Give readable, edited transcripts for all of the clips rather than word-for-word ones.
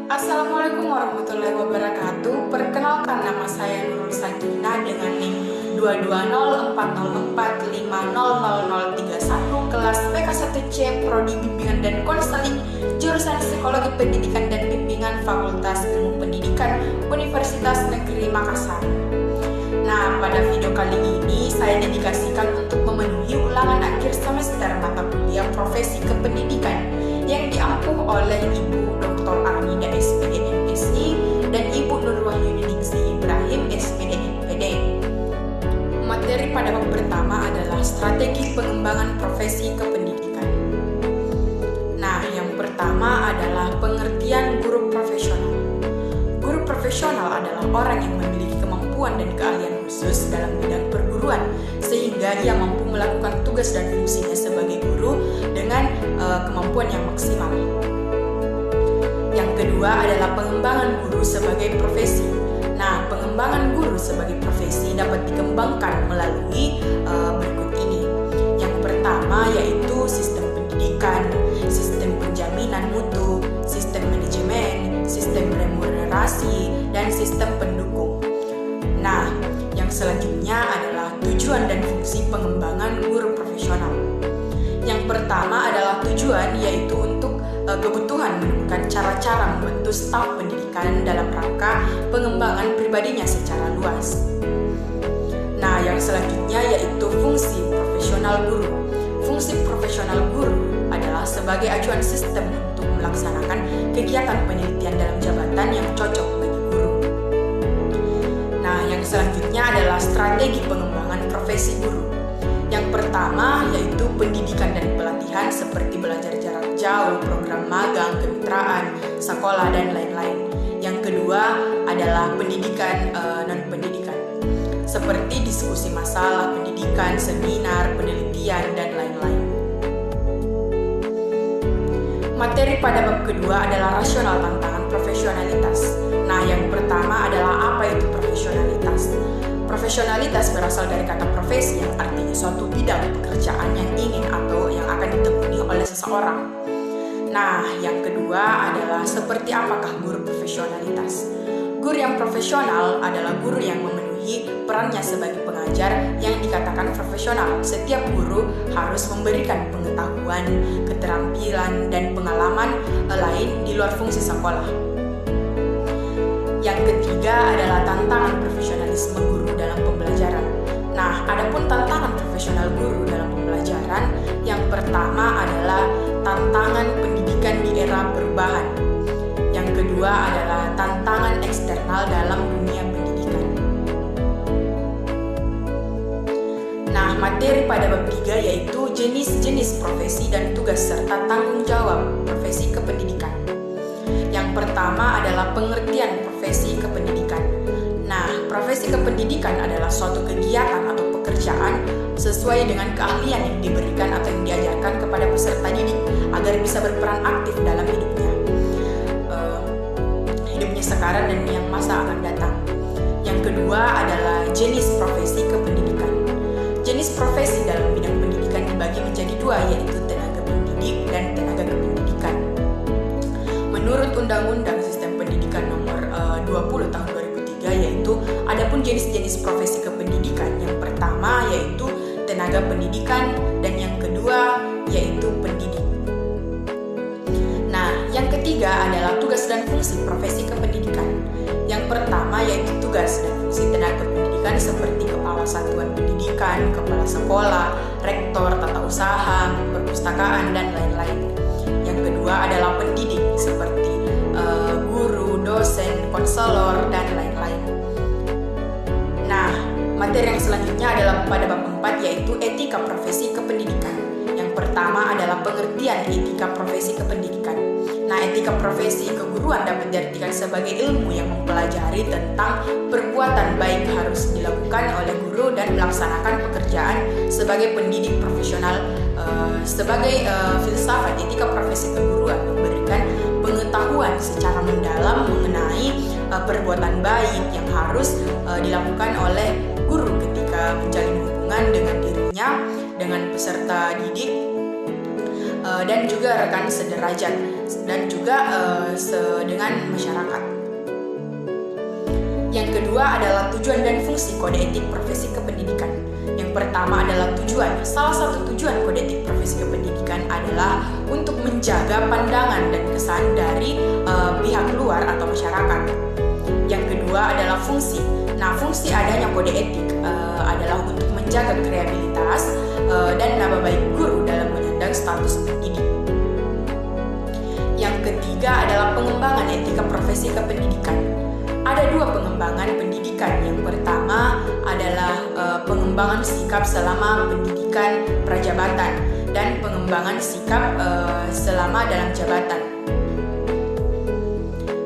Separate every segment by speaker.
Speaker 1: Assalamualaikum warahmatullahi wabarakatuh. Perkenalkan, nama saya Nurul Sakina dengan NIM 22040450031 kelas PK1C Prodi Bimbingan dan Konseling jurusan Psikologi Pendidikan dan Bimbingan Fakultas Ilmu Pendidikan Universitas Negeri Makassar. Nah, pada video kali ini saya dedikasikan untuk memenuhi ulangan akhir semester mata kuliah Profesi Kependidikan yang diampuh oleh Ibu Dr. Armida SPD MSI dan Ibu Nurwahyuni Ningsih Ibrahim SPD MPD. Materi pada bab pertama adalah strategi pengembangan profesi kependidikan. Nah, yang pertama adalah pengertian guru profesional. Guru profesional adalah orang yang memiliki kemampuan dan keahlian khusus dalam bidang perguruan sehingga ia mampu melakukan tugas dan fungsinya sebagai guru dengan kemampuan yang maksimal. Yang kedua adalah pengembangan guru sebagai profesi. Nah, pengembangan guru sebagai profesi dapat dikembangkan melalui berikut ini. Yang pertama yaitu sistem pendidikan, sistem penjaminan mutu, sistem manajemen, sistem remunerasi, dan sistem pendukung. Nah, yang selanjutnya adalah tujuan dan fungsi pengembangan guru profesional. Yang pertama adalah tujuan yaitu untuk kebutuhan menemukan cara-cara membantu staf pendidikan dalam rangka pengembangan pribadinya secara luas. Nah, yang selanjutnya yaitu fungsi profesional guru. Fungsi profesional guru adalah sebagai acuan sistem untuk melaksanakan kegiatan penelitian dalam jabatan yang cocok bagi guru. Nah, yang selanjutnya adalah strategi pengembangan profesi guru. Yang pertama yaitu pendidikan dan pelatihan seperti belajar jarak jauh, program magang, kemitraan, sekolah, dan lain-lain. Yang kedua adalah pendidikan non-pendidikan seperti diskusi masalah pendidikan, seminar, penelitian, dan lain-lain. Materi pada bab kedua adalah rasional tantangan profesionalitas. Nah, yang pertama adalah apa itu profesionalitas? Profesionalitas berasal dari kata profesi yang artinya suatu bidang pekerjaan yang ingin atau yang akan ditekuni oleh seseorang. Nah, yang kedua adalah seperti apakah guru profesionalitas? Guru yang profesional adalah guru yang memenuhi perannya sebagai pengajar yang dikatakan profesional. Setiap guru harus memberikan pengetahuan, keterampilan, dan pengalaman lain di luar fungsi sekolah. Yang ketiga adalah tantangan profesionalisme guru dalam pembelajaran. Nah, adapun tantangan profesional guru dalam pembelajaran, yang pertama adalah tantangan pendidikan di era perubahan. Yang kedua adalah tantangan eksternal dalam dunia pendidikan. Nah, materi pada bab 3 yaitu jenis-jenis profesi dan tugas serta tanggung jawab profesi kependidikan. Yang pertama adalah pengertian profesi kependidikan. Nah, profesi kependidikan adalah suatu kegiatan atau pekerjaan sesuai dengan keahlian yang diberikan atau yang diajarkan kepada peserta didik agar bisa berperan aktif dalam hidupnya sekarang dan yang masa akan datang. Yang kedua adalah jenis profesi kependidikan. Jenis profesi dalam bidang pendidikan dibagi menjadi dua, yaitu tenaga pendidik dan tenaga kependidikan. Menurut Undang-Undang Sistem Pendidikan Nomor 20 Tahun 2003 yaitu adapun jenis-jenis profesi kependidikan. Yang pertama yaitu tenaga pendidikan dan yang kedua yaitu pendidik. Nah, yang ketiga adalah tugas dan fungsi profesi kependidikan. Yang pertama yaitu tugas dan fungsi tenaga pendidikan seperti kepala satuan pendidikan, kepala sekolah, rektor, tata usaha, perpustakaan, dan lain-lain. Yang kedua adalah pendidik seperti guru, dosen, konselor, dan lain-lain. Nah, materi yang selanjutnya adalah pada bab 4 yaitu etika profesi kependidikan. Yang pertama adalah pengertian etika profesi kependidikan. Nah, etika profesi keguruan dapat diartikan sebagai ilmu yang mempelajari tentang perbuatan baik harus dilakukan oleh guru dan melaksanakan pekerjaan sebagai pendidik profesional. Sebagai filsafat etika profesi keguruan memberikan pengetahuan secara mendalam mengenai perbuatan baik yang harus dilakukan oleh guru ketika menjalin hubungan dengan dirinya, dengan peserta didik, dan juga rekan sederajat, dan juga dengan masyarakat. Yang kedua adalah tujuan dan fungsi kode etik profesi kependidikan. Yang pertama adalah tujuan. Salah satu tujuan kode etik profesi kependidikan adalah untuk menjaga pandangan dan kesan dari pihak luar atau masyarakat. Yang kedua adalah fungsi. Nah, fungsi adanya kode etik adalah untuk menjaga kreativitas dan nama baik guru dalam menyandang status pendidik. Yang ketiga adalah pengembangan etika profesi kependidikan. Ada dua pengembangan pendidikan. Yang pertama adalah pengembangan sikap selama pendidikan prajabatan dan pengembangan sikap selama dalam jabatan.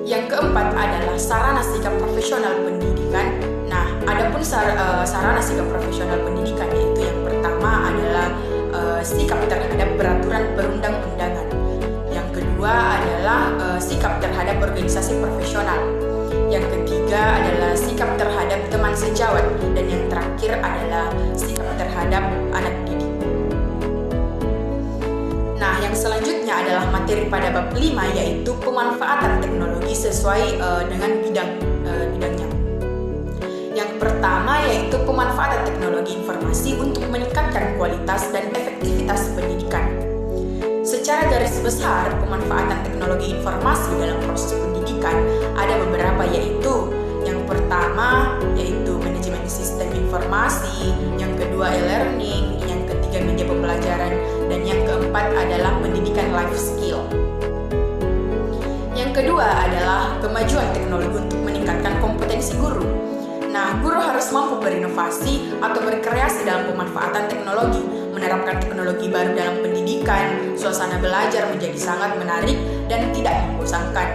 Speaker 1: Yang keempat adalah sarana sikap profesional pendidikan. Nah, adapun sarana sikap profesional pendidikan yaitu yang pertama adalah sikap terhadap peraturan perundang-undangan. Yang kedua adalah sikap terhadap organisasi profesional. Yang ketiga adalah sikap terhadap teman sejawat, dan yang terakhir adalah sikap terhadap anak didik. Nah, yang selanjutnya adalah materi pada bab 5 yaitu pemanfaatan teknologi sesuai dengan bidangnya. Yang pertama yaitu pemanfaatan teknologi informasi untuk meningkatkan kualitas dan efektivitas pendidikan. Secara garis besar, pemanfaatan teknologi informasi dalam proses pendidikan ada beberapa, yaitu yang pertama yaitu manajemen sistem informasi, yang kedua e-learning, yang ketiga media pembelajaran, dan yang keempat adalah pendidikan life skill. Yang kedua adalah kemajuan teknologi untuk meningkatkan kompetensi guru. Nah, guru harus mampu berinovasi atau berkreasi dalam pemanfaatan teknologi, menerapkan teknologi baru dalam pendidikan. Suasana belajar menjadi sangat menarik dan tidak membosankan.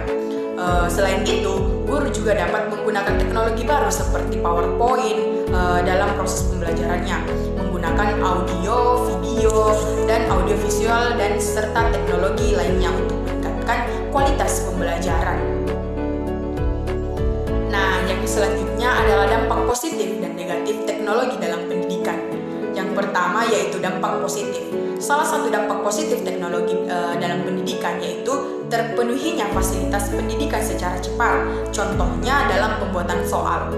Speaker 1: Selain itu, guru juga dapat menggunakan teknologi baru seperti PowerPoint dalam proses pembelajarannya, menggunakan audio, video, dan audiovisual dan serta teknologi lainnya untuk meningkatkan kualitas pembelajaran. Nah, yang selanjutnya adalah dampak positif dan negatif teknologi dalam pendidikan. Yang pertama yaitu dampak positif. Salah satu dampak positif teknologi dalam pendidikan yaitu terpenuhinya fasilitas pendidikan secara cepat. Contohnya dalam pembuatan soal.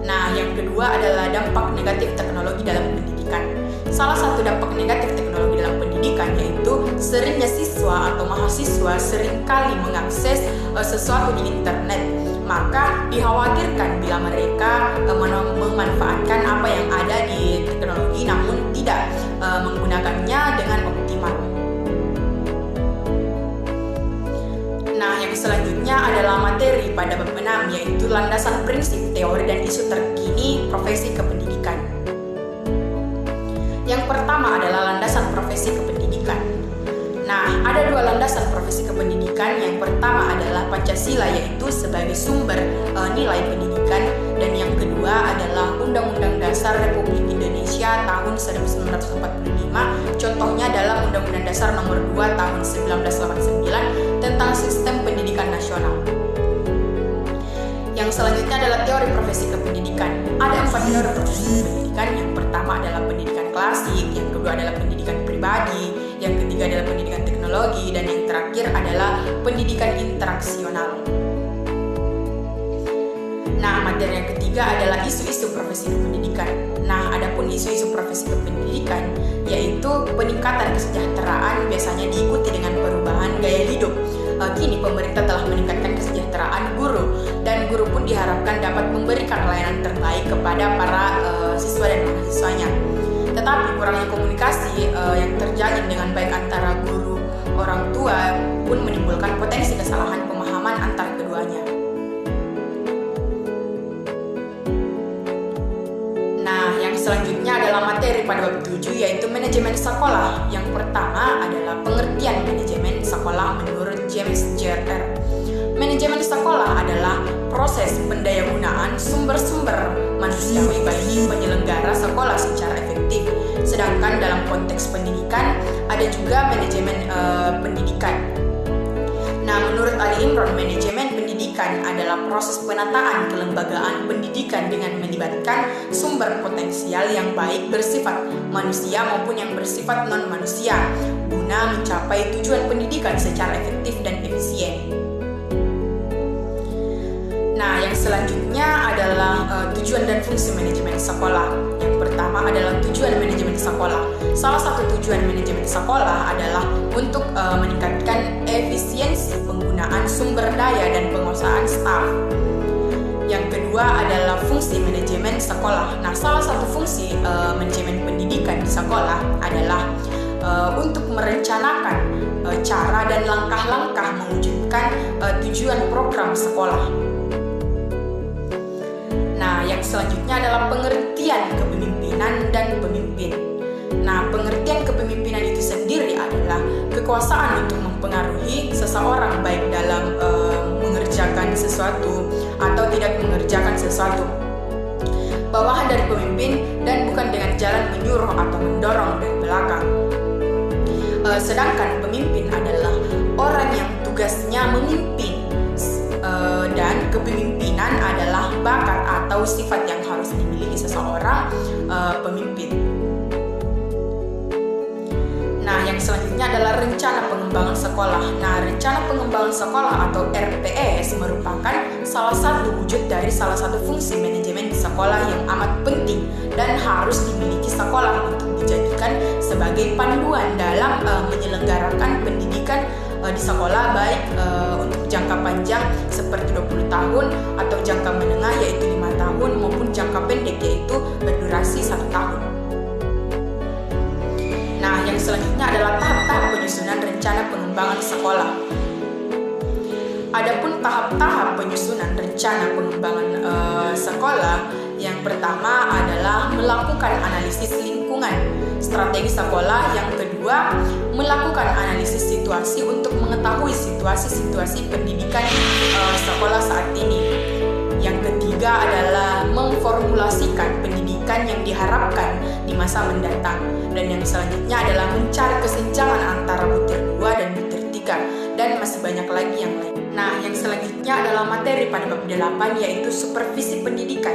Speaker 1: Nah, yang kedua adalah dampak negatif teknologi dalam pendidikan. Salah satu dampak negatif teknologi dalam pendidikan yaitu seringnya siswa atau mahasiswa seringkali mengakses sesuatu di internet. Maka dikhawatirkan bila mereka memanfaatkan apa yang ada di teknologi namun tidak menggunakannya dengan optimal. Nah, yang selanjutnya adalah materi pada bab 6 yaitu landasan prinsip, teori, dan isu terkini profesi kependidikan. Yang pertama adalah landasan profesi kependidikan. Nah, ada dua landasan profesi kependidikan. Yang pertama adalah Pancasila yaitu sebagai sumber nilai pendidikan, dan yang kedua adalah Undang-Undang Dasar Republik Indonesia tahun 1945. Contohnya dalam Undang-Undang Dasar Nomor 2 tahun 1989 tentang Sistem Pendidikan Nasional. Yang selanjutnya adalah teori profesi kependidikan. Ada 4 teori profesi kependidikan. Yang pertama adalah pendidikan klasik, yang kedua adalah pendidikan pribadi, yang ketiga adalah pendidikan teknologi, dan yang terakhir adalah pendidikan interaksional. Nah, materi yang ketiga adalah isu-isu profesi kependidikan. Nah, adapun isu-isu profesi kependidikan yaitu peningkatan kesejahteraan biasanya diikuti dengan perubahan gaya hidup. Kini pemerintah telah meningkatkan kesejahteraan guru, dan guru pun diharapkan dapat memberikan layanan terbaik kepada para siswa dan mahasiswanya. Tetapi kurangnya komunikasi yang terjalin dengan baik antara guru orang tua pun menimbulkan potensi kesalahan pemahaman antar keduanya. Nah, yang selanjutnya adalah materi pada bab 7 yaitu manajemen sekolah. Yang pertama adalah pengertian manajemen sekolah menurut James J.R. Manajemen sekolah adalah proses pendayagunaan sumber-sumber manusiawi bagi penyelenggara sekolah secara efektif. Sedangkan dalam konteks pendidikan ada juga manajemen pendidikan. Nah, menurut Ali Imran, manajemen pendidikan adalah proses penataan kelembagaan pendidikan dengan melibatkan sumber potensial yang baik bersifat manusia maupun yang bersifat non-manusia guna mencapai tujuan pendidikan secara efektif dan efisien. selanjutnya adalah tujuan dan fungsi manajemen sekolah. Yang pertama adalah tujuan manajemen sekolah. Salah satu tujuan manajemen sekolah adalah untuk meningkatkan efisiensi penggunaan sumber daya dan penguasaan staf. Yang kedua adalah fungsi manajemen sekolah. Nah, salah satu fungsi manajemen pendidikan di sekolah adalah untuk merencanakan cara dan langkah-langkah mewujudkan tujuan program sekolah. Nah, yang selanjutnya adalah pengertian kepemimpinan dan pemimpin. Nah, pengertian kepemimpinan itu sendiri adalah kekuasaan untuk mempengaruhi seseorang baik dalam mengerjakan sesuatu atau tidak mengerjakan sesuatu. Bawahan dari pemimpin dan bukan dengan jalan menyuruh atau mendorong dari belakang. Sedangkan pemimpin adalah orang yang tugasnya memimpin, dan kepemimpinan adalah bakat atau sifat yang harus dimiliki seseorang pemimpin. Nah, yang selanjutnya adalah rencana pengembangan sekolah. Nah, rencana pengembangan sekolah atau RPS merupakan salah satu wujud dari salah satu fungsi manajemen di sekolah yang amat penting dan harus dimiliki sekolah untuk dijadikan sebagai panduan dalam menyelenggarakan pendidikan di sekolah, baik untuk jangka panjang seperti 20 tahun atau jangka menengah yaitu 5 tahun maupun jangka pendek yaitu berdurasi 1 tahun. Nah, yang selanjutnya adalah tahap-tahap penyusunan rencana pengembangan sekolah. Adapun tahap-tahap penyusunan rencana pengembangan sekolah, yang pertama adalah melakukan analisis lingkungan strategi sekolah. Yang kedua, melakukan analisis situasi untuk mengetahui situasi-situasi pendidikan sekolah saat ini. Yang ketiga adalah memformulasikan pendidikan yang diharapkan di masa mendatang. Dan yang selanjutnya adalah mencari kesenjangan antara butir 2 dan butir 3, dan masih banyak lagi yang lain. Nah, yang selanjutnya adalah materi pada bab 8 yaitu supervisi pendidikan.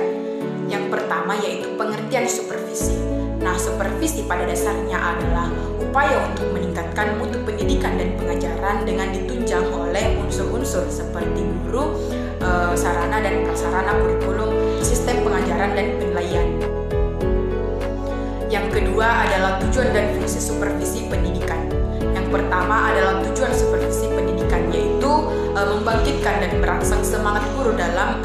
Speaker 1: Yang pertama yaitu pengertian supervisi. Nah, supervisi pada dasarnya adalah upaya untuk meningkatkan mutu pendidikan dan pengajaran dengan ditunjang oleh unsur-unsur seperti guru, sarana dan prasarana kurikulum, sistem pengajaran dan penilaian. Yang kedua adalah tujuan dan fungsi supervisi pendidikan. Yang pertama adalah tujuan supervisi pendidikan yaitu membangkitkan dan merangsang semangat guru dalam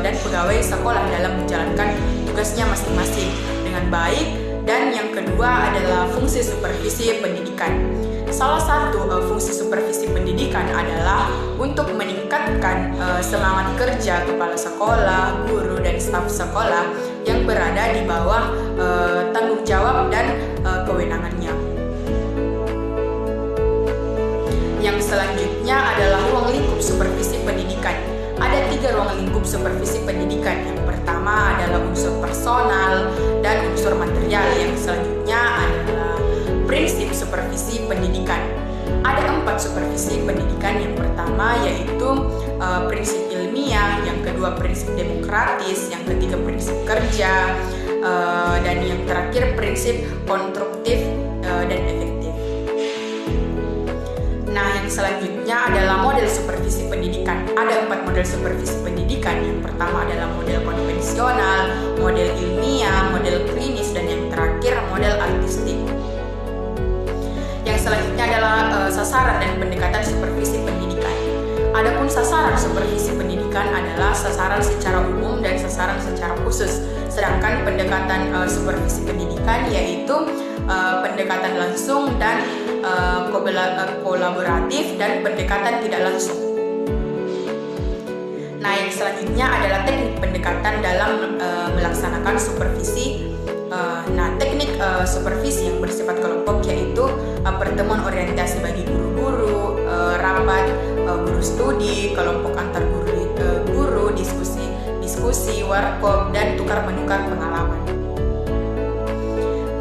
Speaker 1: dan pegawai sekolah dalam menjalankan tugasnya masing-masing dengan baik. Dan yang kedua adalah fungsi supervisi pendidikan. Salah satu fungsi supervisi pendidikan adalah untuk meningkatkan semangat kerja kepala sekolah, guru, dan staf sekolah yang berada di bawah tanggung jawab dan kewenangannya. Yang selanjutnya adalah ruang lingkup supervisi pendidikan. Ada 3 ruang lingkup supervisi pendidikan. Yang pertama adalah unsur personal dan unsur material. Yang selanjutnya adalah prinsip supervisi pendidikan. Ada 4 supervisi pendidikan. Yang pertama yaitu prinsip ilmiah, yang kedua prinsip demokratis, yang ketiga prinsip kerja, dan yang terakhir prinsip konstruktif dan efektif. Nah, yang selanjutnya adalah model supervisi pendidikan. Ada 4 model supervisi pendidikan. Yang pertama adalah model konvensional, model ilmiah, model klinis, dan yang terakhir model artistik. Yang selanjutnya adalah sasaran dan pendekatan supervisi pendidikan. Adapun sasaran supervisi pendidikan adalah sasaran secara umum dan sasaran secara khusus. Sedangkan pendekatan supervisi pendidikan yaitu pendekatan langsung dan kolaboratif dan pendekatan tidak langsung. Nah, yang selanjutnya adalah teknik pendekatan dalam melaksanakan supervisi. Teknik supervisi yang bersifat kelompok yaitu pertemuan orientasi bagi guru-guru, rapat guru studi, kelompok antar guru, diskusi, workshop, dan tukar-menukar pengalaman.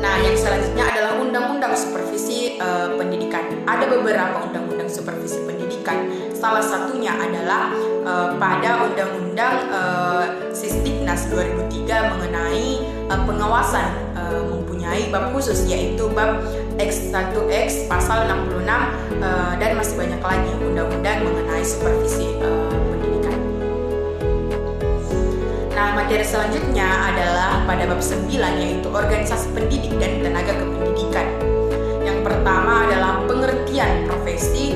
Speaker 1: Nah, yang selanjutnya adalah undang-undang supervisi pendidikan. Ada beberapa undang-undang supervisi pendidikan. Salah satunya adalah pada Undang-Undang Sisdiknas 2003 mengenai pengawasan mempunyai bab khusus yaitu bab X1X pasal 66 dan masih banyak lagi undang-undang mengenai supervisi pendidikan. Materi selanjutnya adalah pada bab 9, yaitu organisasi pendidik dan tenaga kependidikan. Yang pertama adalah pengertian profesi.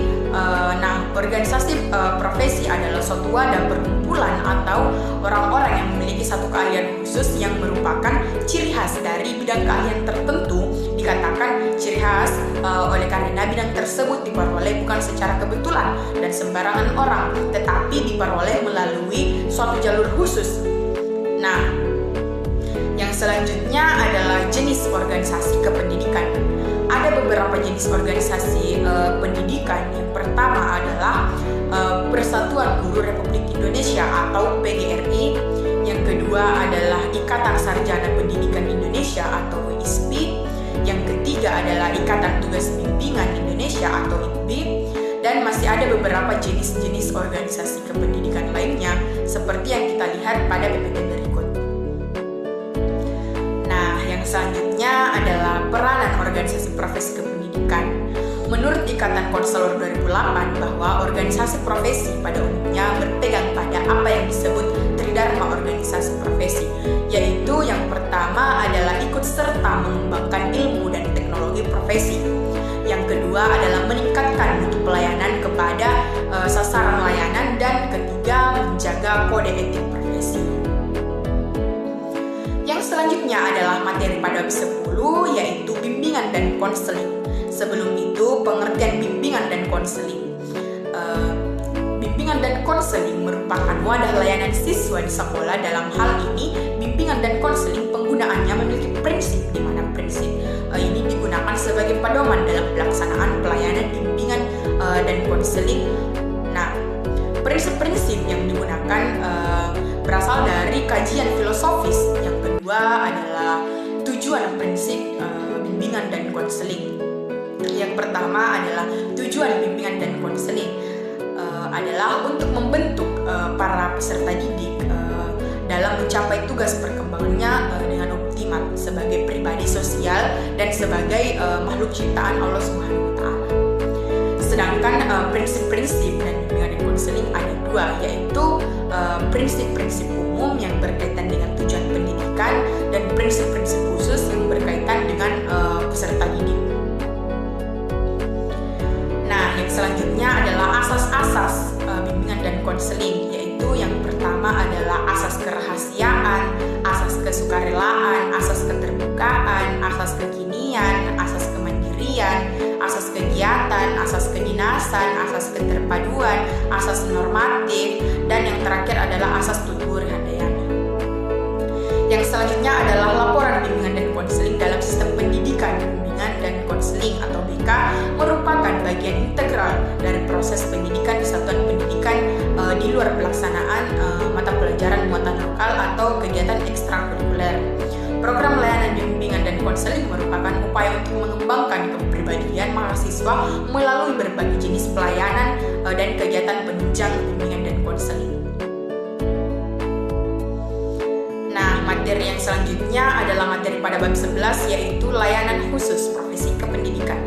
Speaker 1: Organisasi profesi adalah suatu wadah perkumpulan atau orang-orang yang memiliki satu keahlian khusus yang merupakan ciri khas dari bidang keahlian tertentu. Dikatakan ciri khas oleh karena bidang tersebut diperoleh bukan secara kebetulan dan sembarangan orang, tetapi diperoleh melalui suatu jalur khusus. Nah, yang selanjutnya adalah jenis organisasi kependidikan. Ada beberapa jenis organisasi pendidikan. Yang pertama adalah Persatuan Guru Republik Indonesia atau PGRI. Yang kedua adalah Ikatan Sarjana Pendidikan Indonesia atau ISPI. Yang ketiga adalah Ikatan Tugas Bimbingan Indonesia atau ITB. Dan masih ada beberapa jenis-jenis organisasi kependidikan lainnya seperti yang kita lihat pada PPT berikut. Nah, yang selanjutnya adalah peranan organisasi profesi kependidikan. Menurut Ikatan Konselor 2008 bahwa organisasi profesi pada umumnya berpegang pada apa yang disebut tridharma organisasi profesi, yaitu yang pertama adalah ikut serta mengembangkan ilmu dan teknologi profesi. Yang kedua adalah meningkatkan mutu pelayanan kepada sasaran layanan, dan ketiga menjaga kode etik profesi. Yang selanjutnya adalah materi pada bab 10, yaitu bimbingan dan konseling. Sebelum itu, pengertian bimbingan dan konseling. Bimbingan dan konseling merupakan wadah layanan siswa di sekolah. Dalam hal ini, bimbingan dan konseling penggunaannya memiliki prinsip, di mana prinsip ini digunakan sebagai pedoman dalam pelaksanaan pelayanan bimbingan dan konseling. Nah, prinsip-prinsip yang digunakan berasal dari kajian filosofis. Yang kedua adalah tujuan prinsip bimbingan dan konseling. Yang pertama adalah tujuan bimbingan dan konseling adalah untuk membentuk para peserta didik dalam mencapai tugas perkembangannya dengan optimal sebagai pribadi sosial dan sebagai makhluk ciptaan Allah Subhanahu wa Ta'ala. Sedangkan prinsip-prinsip dan bimbingan dan konseling ada dua, yaitu prinsip-prinsip umum yang berkaitan dengan tujuan pendidikan dan prinsip-prinsip khusus yang berkaitan dengan peserta didik. Nah, yang selanjutnya adalah asas-asas bimbingan dan konseling, yaitu yang pertama adalah asas kerahasiaan, asas kesukarelaan, asas keterbukaan, asas kekinian, asas kemandirian, asas kegiatan, asas kedinasan, asas keterpaduan, asas normatif, dan yang terakhir adalah asas tutur handayani. Yang selanjutnya adalah laporan bimbingan dan konseling dalam sistem pendidikan. Bimbingan dan konseling atau BK merupakan bagian integral dari proses pendidikan di satuan pendidikan di luar pelaksanaan mata pelajaran muatan lokal atau kegiatan ekstrakurikuler. Program layanan bimbingan dan konseling merupakan upaya untuk mengembangkan kepribadian mahasiswa melalui berbagai jenis pelayanan dan kegiatan penunjang bimbingan dan konseling. Nah, materi yang selanjutnya adalah materi pada bab 11, yaitu layanan khusus profesi kependidikan.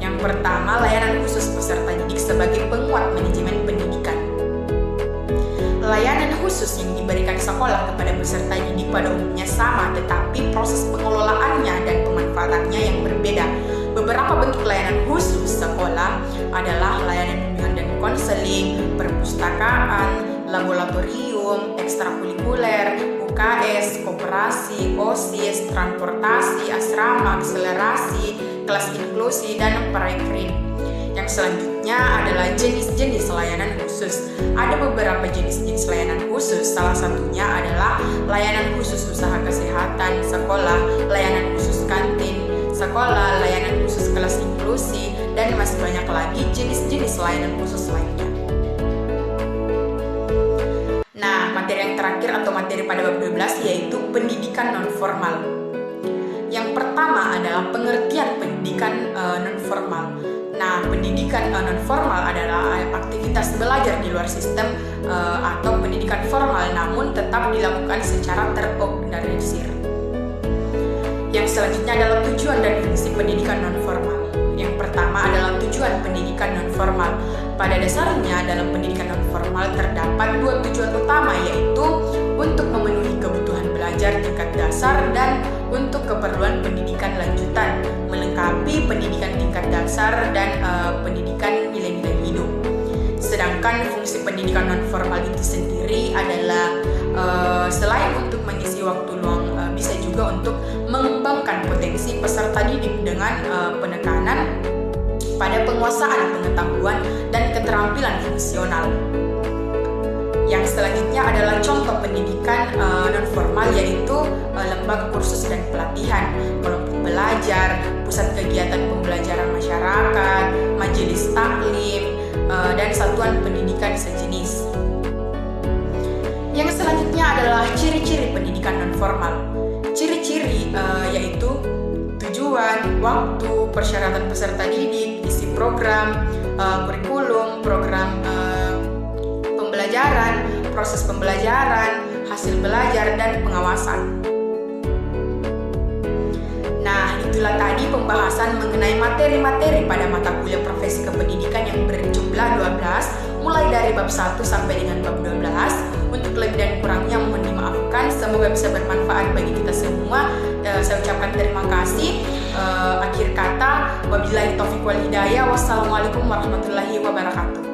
Speaker 1: Yang pertama, layanan khusus peserta didik sebagai penguat manajemen pendidikan. Layanan khusus yang diberikan sekolah kepada peserta didik pada umumnya sama, tetapi proses pengelolaannya dan pemanfaatannya yang berbeda. Beberapa bentuk layanan khusus sekolah adalah layanan bimbingan dan konseling, perpustakaan, laboratorium, ekstrakurikuler, UKS, koperasi, OSIS, transportasi, asrama, akselerasi, kelas inklusi, dan parekrim. Yang selanjutnya adalah jenis-jenis layanan khusus. Ada beberapa jenis-jenis layanan khusus. Salah satunya adalah layanan khusus usaha kesehatan sekolah, layanan khusus kantin sekolah, layanan khusus kelas inklusi, dan masih banyak lagi jenis-jenis layanan khusus lainnya. Nah, materi yang terakhir atau materi pada bab 12 yaitu pendidikan non-formal. Yang pertama adalah pengertian pendidikan non-formal. Nah, pendidikan non-formal adalah aktivitas belajar di luar sistem atau pendidikan formal, namun tetap dilakukan secara terorganisir. Yang selanjutnya adalah tujuan dan fungsi pendidikan non-formal. Yang pertama adalah tujuan pendidikan non-formal. Pada dasarnya, dalam pendidikan non-formal terdapat dua tujuan utama, yaitu untuk memenuhi kebutuhan tingkat dasar dan untuk keperluan pendidikan lanjutan, melengkapi pendidikan tingkat dasar dan pendidikan nilai-nilai hidup. Sedangkan fungsi pendidikan non-formal itu sendiri adalah selain untuk mengisi waktu luang, bisa juga untuk mengembangkan potensi peserta didik dengan penekanan pada penguasaan pengetahuan dan keterampilan fungsional. Yang selanjutnya adalah contoh pendidikan non-formal, yaitu lembaga kursus dan pelatihan, kelompok belajar, pusat kegiatan pembelajaran masyarakat, majelis taklim, dan satuan pendidikan sejenis. Yang selanjutnya adalah ciri-ciri pendidikan non-formal. Ciri-ciri yaitu tujuan, waktu, persyaratan peserta didik, isi program, kurikulum, program pembelajaran, proses pembelajaran, hasil belajar, dan pengawasan. Nah, itulah tadi pembahasan mengenai materi-materi pada mata kuliah profesi kependidikan yang berjumlah 12, mulai dari bab 1 sampai dengan bab 12. Untuk lebih dan kurangnya mohon dimaafkan, semoga bisa bermanfaat bagi kita semua. Saya ucapkan terima kasih. Akhir kata, wabillahi taufiq wal hidayah. Wassalamualaikum warahmatullahi wabarakatuh.